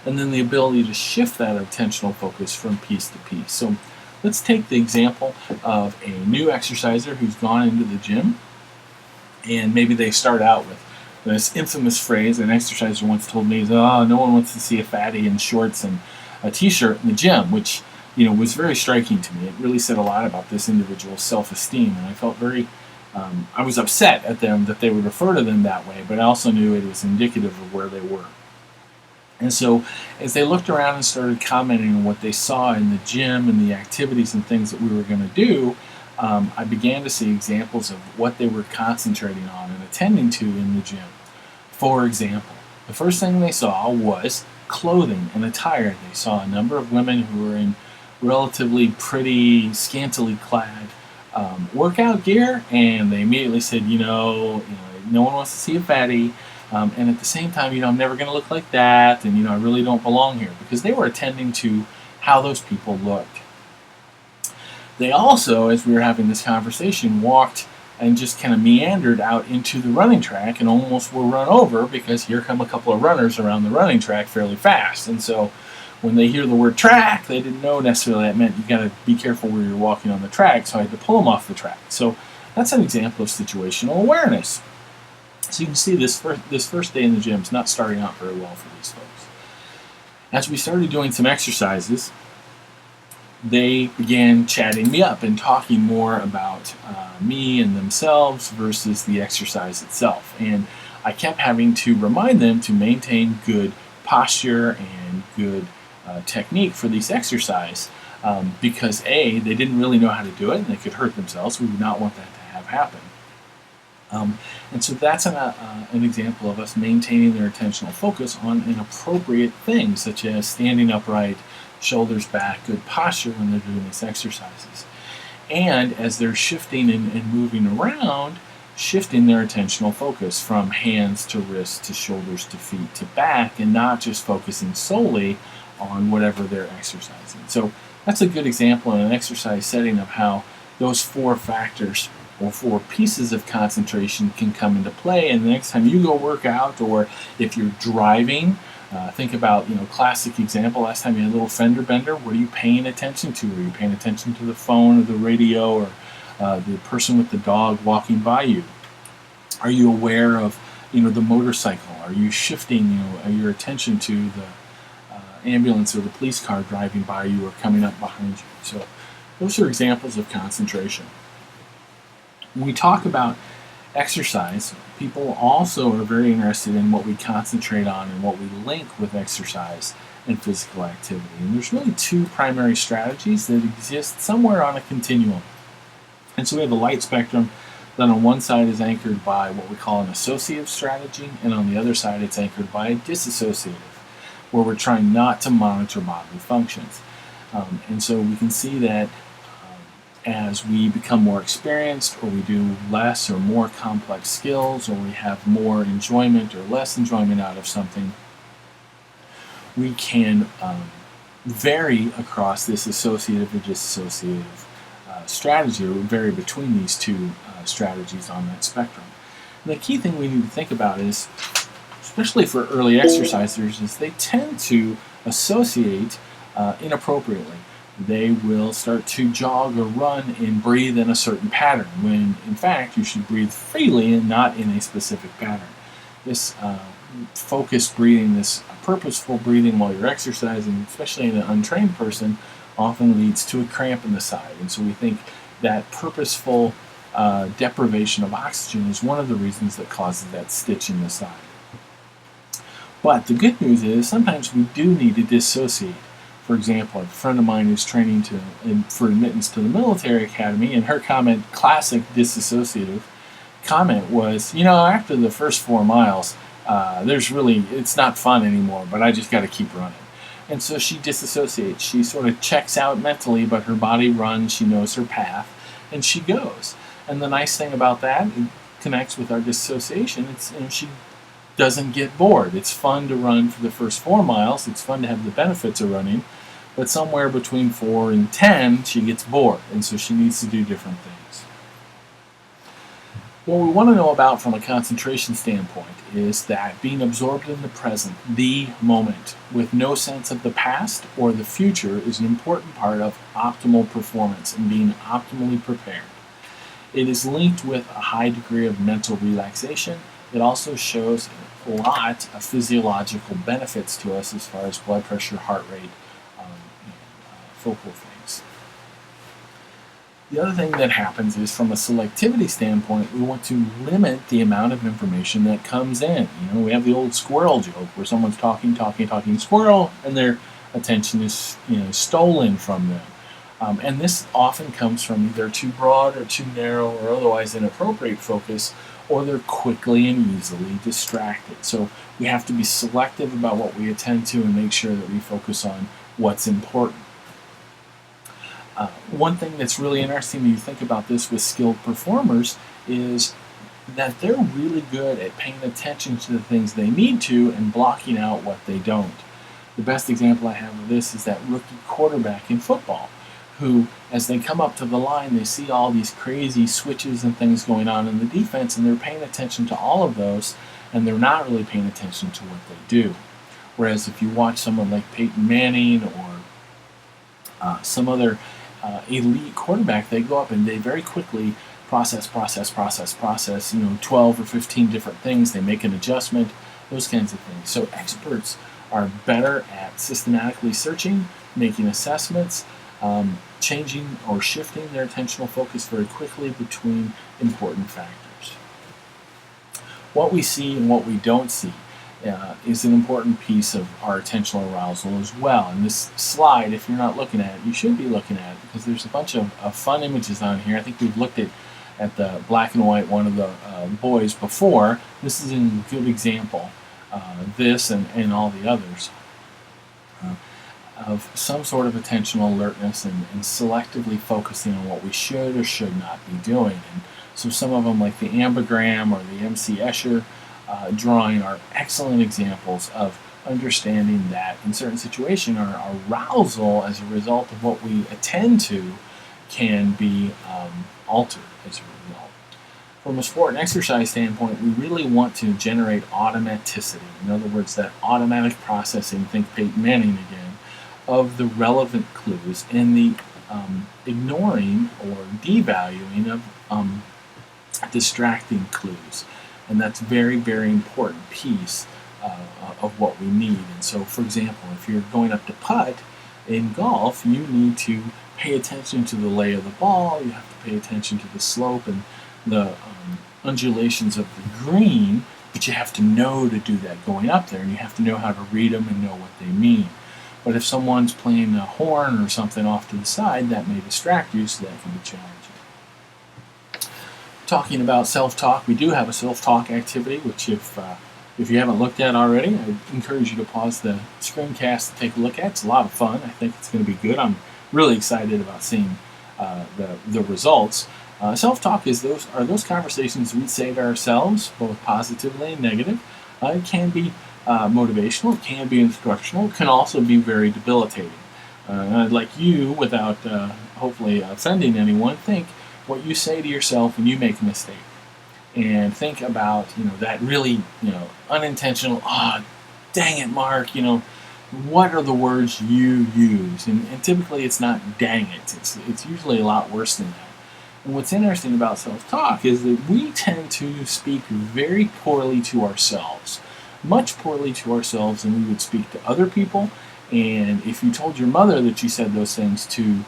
And then the ability to shift that attentional focus from piece to piece. So let's take the example of a new exerciser who's gone into the gym, and maybe they start out with this infamous phrase an exerciser once told me is, "Oh, no one wants to see a fatty in shorts and a t-shirt in the gym," which was very striking to me. It really said a lot about this individual's self-esteem, and I felt very I was upset at them that they would refer to them that way, but I also knew it was indicative of where they were. And so as they looked around and started commenting on what they saw in the gym and the activities and things that we were going to do, I began to see examples of what they were concentrating on and attending to in the gym. For example, the first thing they saw was clothing and attire. They saw a number of women who were in relatively pretty, scantily clad workout gear, and they immediately said, no one wants to see a fatty. And at the same time, I'm never going to look like that, and I really don't belong here, because they were attending to how those people looked. They also, as we were having this conversation, walked and just kind of meandered out into the running track and almost were run over because here come a couple of runners around the running track fairly fast. And so when they hear the word track, they didn't know necessarily that meant you got to be careful where you're walking on the track, so I had to pull them off the track. So that's an example of situational awareness. So you can see this first day in the gym is not starting out very well for these folks. As we started doing some exercises, they began chatting me up and talking more about me and themselves versus the exercise itself. And I kept having to remind them to maintain good posture and good technique for these exercise because A, they didn't really know how to do it and they could hurt themselves. We would not want that to have happen. And so that's an example of us maintaining their attentional focus on an appropriate thing, such as standing upright, shoulders back, good posture when they're doing these exercises. And as they're shifting and moving around, shifting their attentional focus from hands to wrists to shoulders to feet to back, and not just focusing solely on whatever they're exercising. So that's a good example in an exercise setting of how those four factors or four pieces of concentration can come into play. And the next time you go work out, or if you're driving, think about, classic example, last time you had a little fender bender, what are you paying attention to? Are you paying attention to the phone or the radio or the person with the dog walking by you? Are you aware of, the motorcycle? Are you shifting, your attention to the ambulance or the police car driving by you or coming up behind you? So those are examples of concentration. When we talk about exercise, people also are very interested in what we concentrate on and what we link with exercise and physical activity. And there's really two primary strategies that exist somewhere on a continuum. And so we have a light spectrum that on one side is anchored by what we call an associative strategy, and on the other side it's anchored by a dissociative, where we're trying not to monitor bodily functions. And so we can see that as we become more experienced, or we do less or more complex skills, or we have more enjoyment or less enjoyment out of something, we can vary across this associative or dissociative strategy, or vary between these two strategies on that spectrum. And the key thing we need to think about is, especially for early exercisers, is they tend to associate inappropriately. They will start to jog or run and breathe in a certain pattern, when in fact you should breathe freely and not in a specific pattern. This focused breathing, this purposeful breathing while you're exercising, especially in an untrained person, often leads to a cramp in the side. And so we think that purposeful deprivation of oxygen is one of the reasons that causes that stitch in the side. But the good news is sometimes we do need to dissociate. For example, a friend of mine who's training for admittance to the military academy, and her comment, classic dissociative comment was, after the first 4 miles, it's not fun anymore, but I just got to keep running. And so she disassociates. She sort of checks out mentally, but her body runs. She knows her path, and she goes. And the nice thing about that, it connects with our dissociation. She doesn't get bored. It's fun to run for the first 4 miles. It's fun to have the benefits of running. But somewhere between 4 and 10, she gets bored, and so she needs to do different things. What we want to know about from a concentration standpoint is that being absorbed in the present, the moment, with no sense of the past or the future is an important part of optimal performance and being optimally prepared. It is linked with a high degree of mental relaxation. It also shows a lot of physiological benefits to us as far as blood pressure, heart rate, focal things. The other thing that happens is, from a selectivity standpoint, we want to limit the amount of information that comes in. We have the old squirrel joke where someone's talking squirrel, and their attention is stolen from them. And this often comes from either too broad or too narrow or otherwise inappropriate focus, or they're quickly and easily distracted. So we have to be selective about what we attend to and make sure that we focus on what's important. One thing that's really interesting when you think about this with skilled performers is that they're really good at paying attention to the things they need to and blocking out what they don't. The best example I have of this is that rookie quarterback in football, who, as they come up to the line, they see all these crazy switches and things going on in the defense, and they're paying attention to all of those, and they're not really paying attention to what they do. Whereas if you watch someone like Peyton Manning or some other elite quarterback, they go up and they very quickly process, 12 or 15 different things. They make an adjustment, those kinds of things. So experts are better at systematically searching, making assessments, changing or shifting their attentional focus very quickly between important factors. What we see and what we don't see is an important piece of our attentional arousal as well. And this slide, if you're not looking at it, you should be looking at it, because there's a bunch of fun images on here. I think we've looked at the black and white one of the boys before. This is a good example, this and all the others, of some sort of attentional alertness and selectively focusing on what we should or should not be doing. And so some of them, like the ambigram or the MC Escher drawing, are excellent examples of understanding that in certain situations our arousal as a result of what we attend to can be altered as a result. From a sport and exercise standpoint, we really want to generate automaticity. In other words, that automatic processing, think Peyton Manning again, of the relevant clues and the ignoring or devaluing of distracting clues. And that's a very, very important piece of what we need. And so, for example, if you're going up to putt in golf, you need to pay attention to the lay of the ball. You have to pay attention to the slope and the undulations of the green, but you have to know to do that going up there, and you have to know how to read them and know what they mean. But if someone's playing a horn or something off to the side, that may distract you, so that can be challenging. Talking about self-talk, we do have a self-talk activity, which if you haven't looked at already, I encourage you to pause the screencast to take a look at. It's a lot of fun. I think it's going to be good. I'm really excited about seeing the results. Self-talk are those conversations we say to ourselves, both positively and negative. It can be motivational, it can be instructional, it can also be very debilitating. I'd like you, without hopefully offending anyone, think what you say to yourself when you make a mistake. And think about, that really, unintentional, dang it, Mark, what are the words you use? And typically it's not dang it. It's usually a lot worse than that. And what's interesting about self-talk is that we tend to speak very poorly to ourselves, much poorly to ourselves than we would speak to other people. And if you told your mother that you said those things to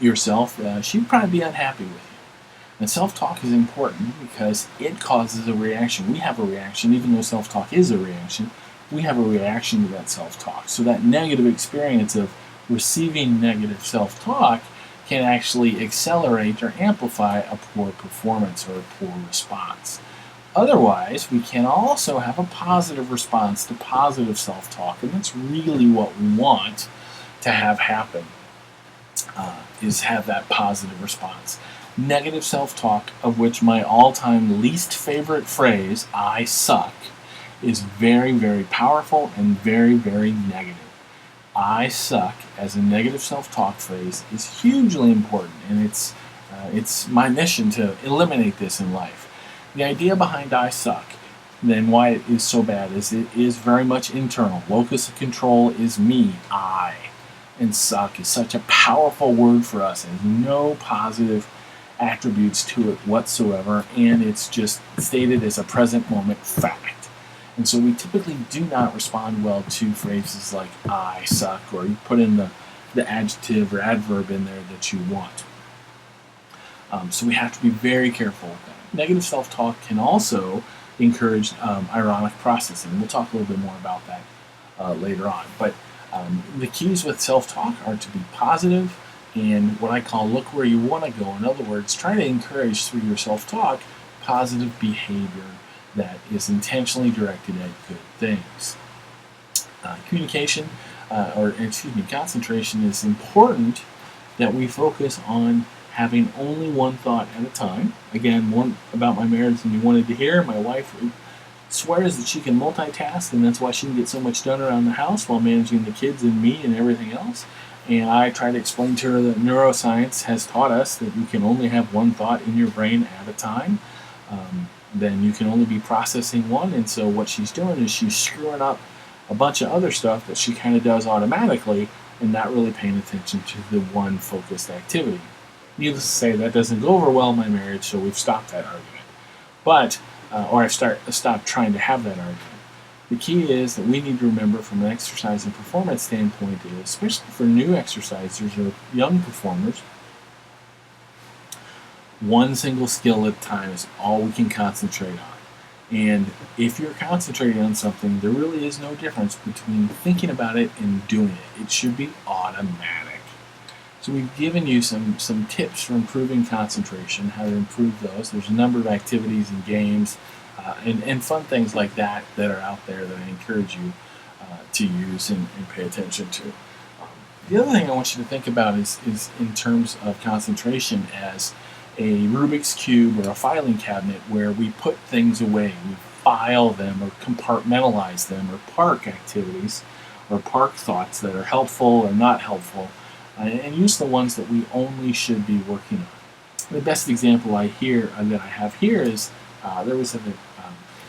yourself, she'd probably be unhappy with you. And self-talk is important because it causes a reaction. We have a reaction, even though self-talk is a reaction. We have a reaction to that self-talk. So that negative experience of receiving negative self-talk can actually accelerate or amplify a poor performance or a poor response. Otherwise, we can also have a positive response to positive self-talk, and that's really what we want to have happen, is have that positive response. Negative self-talk, of which my all-time least favorite phrase, "I suck," is very, very powerful and very, very negative. "I suck" as a negative self-talk phrase is hugely important, and it's my mission to eliminate this in life. The idea behind "I suck," then why it is so bad, is it is very much internal. Locus of control is me, I. And suck is such a powerful word for us. It has no positive attributes to it whatsoever, and it's just stated as a present moment fact. And so we typically do not respond well to phrases like "I suck," or you put in the adjective or adverb in there that you want. So we have to be very careful with that. Negative self-talk can also encourage ironic processing. We'll talk a little bit more about that later on. But the keys with self-talk are to be positive and what I call look where you want to go. In other words, try to encourage through your self-talk positive behavior that is intentionally directed at good things. Concentration is important that we focus on having only one thought at a time. Again, one about my marriage than you wanted to hear. My wife swears that she can multitask, and that's why she can get so much done around the house while managing the kids and me and everything else. And I try to explain to her that neuroscience has taught us that you can only have one thought in your brain at a time. Then you can only be processing one, and so what she's doing is she's screwing up a bunch of other stuff that she kind of does automatically and not really paying attention to the one focused activity. Needless to say, that doesn't go over well in my marriage, so we've stopped that argument. But, or I've stopped trying to have that argument. The key is that we need to remember from an exercise and performance standpoint is, especially for new exercisers or young performers, one single skill at a time is all we can concentrate on. And if you're concentrating on something, there really is no difference between thinking about it and doing it. It should be automatic. So we've given you some tips for improving concentration, how to improve those. There's a number of activities and games and fun things like that that are out there that I encourage you to use and pay attention to. The other thing I want you to think about is in terms of concentration as a Rubik's Cube or a filing cabinet where we put things away. We file them or compartmentalize them or park activities or park thoughts that are helpful or not helpful and use the ones that we only should be working on. The best example that I have here is there was an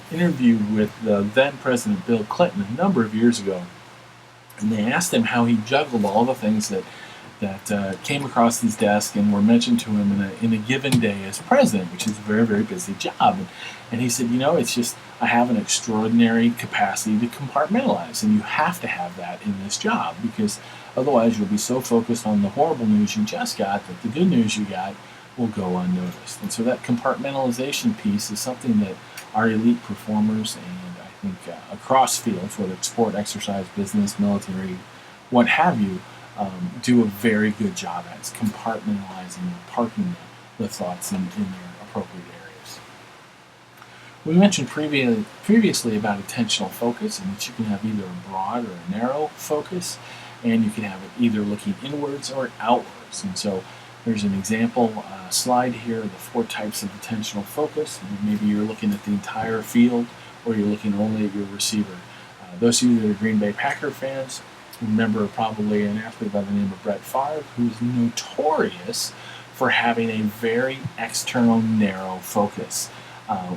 interview with the then President Bill Clinton a number of years ago, and they asked him how he juggled all the things that came across his desk and were mentioned to him in a given day as president, which is a very, very busy job. And he said, it's just I have an extraordinary capacity to compartmentalize, and you have to have that in this job because otherwise you'll be so focused on the horrible news you just got that the good news you got will go unnoticed. And so that compartmentalization piece is something that our elite performers and I think across fields, whether it's sport, exercise, business, military, what have you, do a very good job at. It's compartmentalizing and parking the thoughts in their appropriate areas. We mentioned previously about attentional focus, and that you can have either a broad or a narrow focus, and you can have it either looking inwards or outwards. And so there's an example slide here of the 4 types of attentional focus. Maybe you're looking at the entire field, or you're looking only at your receiver. Those of you that are Green Bay Packer fans remember probably an athlete by the name of Brett Favre, who's notorious for having a very external, narrow focus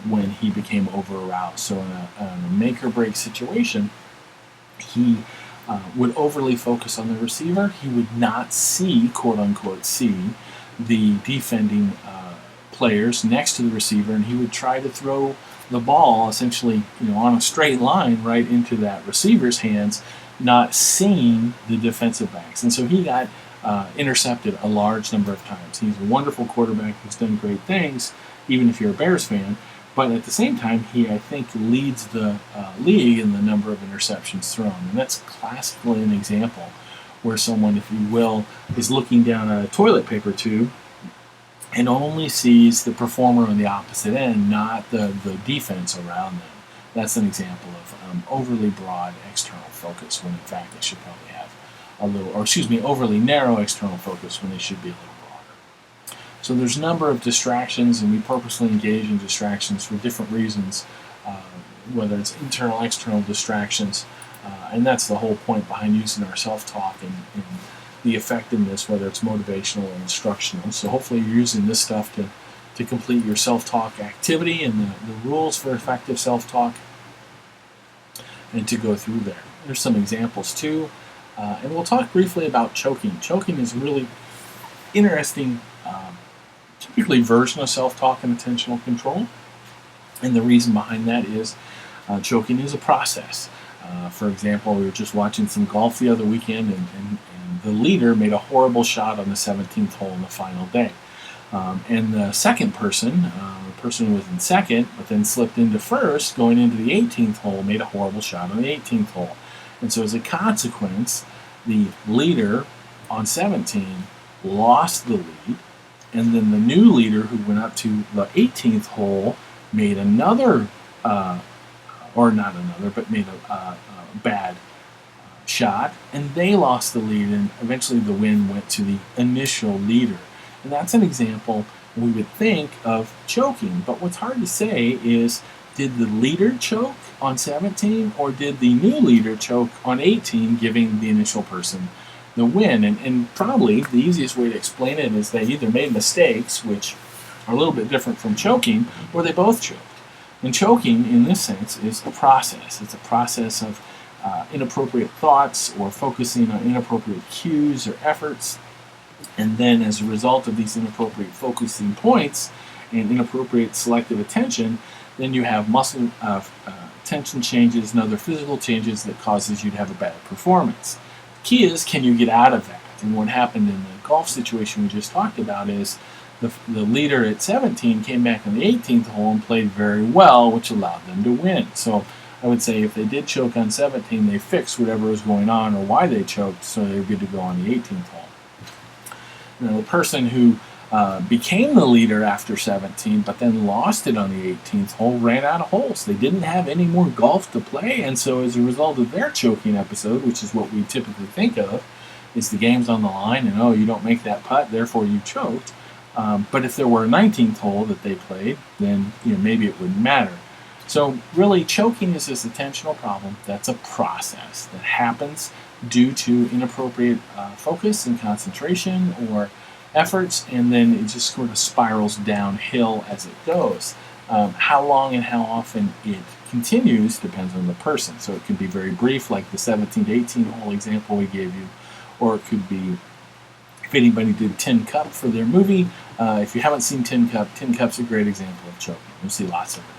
when he became over-aroused. So in a make-or-break situation, he would overly focus on the receiver. He would not see, quote-unquote, see the defending players next to the receiver, and he would try to throw the ball essentially on a straight line right into that receiver's hands, not seeing the defensive backs. And so he got intercepted a large number of times. He's a wonderful quarterback who's done great things, even if you're a Bears fan. But at the same time, he, I think, leads the league in the number of interceptions thrown. And that's classically an example where someone, if you will, is looking down a toilet paper tube and only sees the performer on the opposite end, not the defense around them. That's an example of overly broad external focus, when in fact they should probably have overly narrow external focus when they should be a little broader. So there's a number of distractions, and we purposely engage in distractions for different reasons, whether it's internal, external distractions, and that's the whole point behind using our self-talk and the effectiveness, whether it's motivational or instructional. So hopefully you're using this stuff to complete your self-talk activity and the rules for effective self-talk, and to go through there. There's some examples too, and we'll talk briefly about choking. Choking is a really interesting, typically version of self-talk and attentional control, and the reason behind that is choking is a process. For example, we were just watching some golf the other weekend, and the leader made a horrible shot on the 17th hole in the final day. And the second person, the person who was in second, but then slipped into first, going into the 18th hole, made a horrible shot on the 18th hole. And so as a consequence, the leader on 17 lost the lead, and then the new leader who went up to the 18th hole made another, or not another, but made a bad shot, and they lost the lead, and eventually the win went to the initial leader. And that's an example we would think of choking. But what's hard to say is, did the leader choke on 17, or did the new leader choke on 18, giving the initial person the win? And probably the easiest way to explain it is they either made mistakes, which are a little bit different from choking, or they both choked. And choking, in this sense, is a process. It's a process of inappropriate thoughts or focusing on inappropriate cues or efforts. And then as a result of these inappropriate focusing points and inappropriate selective attention, then you have muscle tension changes and other physical changes that causes you to have a bad performance. The key is, can you get out of that? And what happened in the golf situation we just talked about is the leader at 17 came back on the 18th hole and played very well, which allowed them to win. So I would say if they did choke on 17, they fixed whatever was going on or why they choked, so they were good to go on the 18th hole. Now, the person who became the leader after 17, but then lost it on the 18th hole, ran out of holes. They didn't have any more golf to play, and so as a result of their choking episode, which is what we typically think of, is the game's on the line, and you don't make that putt, therefore you choked. But if there were a 19th hole that they played, then maybe it wouldn't matter. So really, choking is this attentional problem. That's a process that happens due to inappropriate focus and concentration or efforts, and then it just sort of spirals downhill as it goes. How long and how often it continues depends on the person. So it can be very brief, like the 17 to 18 hole example we gave you, or it could be, if anybody did Tin Cup for their movie, if you haven't seen Tin Cup, Tin Cup's a great example of choking. You'll see lots of it.